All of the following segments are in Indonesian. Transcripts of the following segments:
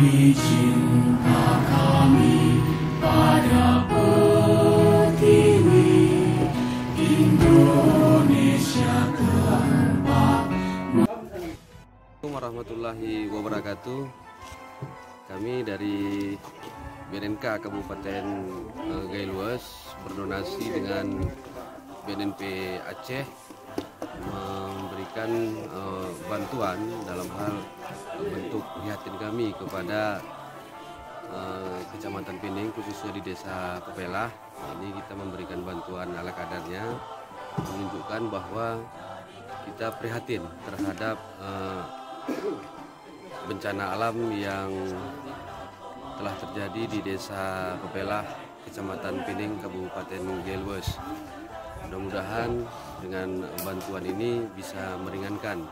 Demi cinta kami pada pertiwi Indonesia tempat. Assalamualaikum warahmatullahi wabarakatuh. Kami dari BNNK Kabupaten Gailues berdonasi dengan BNNP Aceh memberikan bantuan dalam hal bentuk prihatin kami kepada Kecamatan Pining, khususnya di Desa Pepelah. Ini kita memberikan bantuan ala kadarnya, menunjukkan bahwa kita prihatin terhadap bencana alam yang telah terjadi di Desa Pepelah, Kecamatan Pining, Kabupaten Gailues. Mudah-mudahan dengan bantuan ini bisa meringankan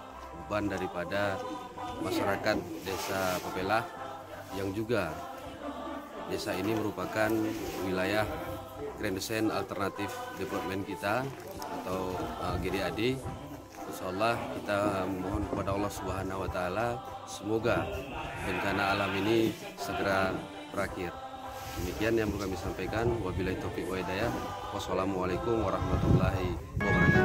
beban daripada masyarakat Desa Pepelah, yang juga desa ini merupakan wilayah Grand Design Alternative Development kita atau GDAD. Insyaallah kita mohon kepada Allah Subhanahu wa taala semoga bencana alam ini segera berakhir. Demikian yang perlu kami sampaikan. Wabillahi taufiq wa hidayah. Wassalamualaikum warahmatullahi wabarakatuh.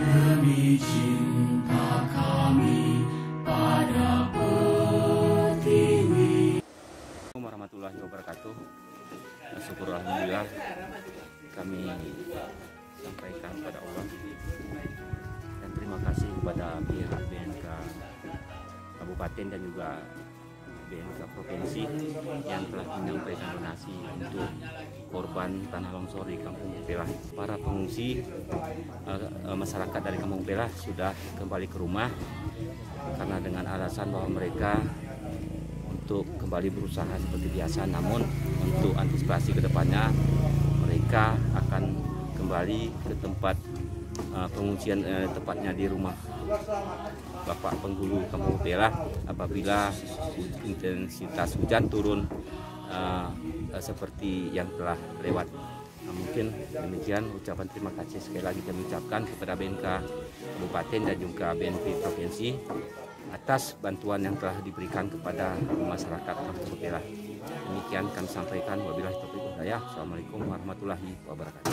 Demi cinta kami pada pertiwi. Assalamualaikum warahmatullahi wabarakatuh. Syukur alhamdulillah kami sampaikan kepada Allah dan terima kasih kepada pihak BNK Kabupaten dan juga BNK Provinsi yang telah menyampaikan donasi untuk korban tanah longsor di Kampung Pepelah. Para pengungsi masyarakat dari Kampung Pepelah sudah kembali ke rumah karena dengan alasan bahwa mereka untuk kembali berusaha seperti biasa, namun untuk antisipasi ke depannya mereka akan kembali ke tempat pengungsian, tepatnya di rumah Bapak Penghulu Kampung Pepelah apabila intensitas hujan turun seperti yang telah lewat. Mungkin demikian ucapan terima kasih sekali lagi kami ucapkan kepada BNK Kabupaten dan juga BNP Provinsi atas bantuan yang telah diberikan kepada masyarakat Kampung Pepelah. Demikian kami sampaikan. Wabillahi taufiq wal hidayah. Assalamualaikum warahmatullahi wabarakatuh.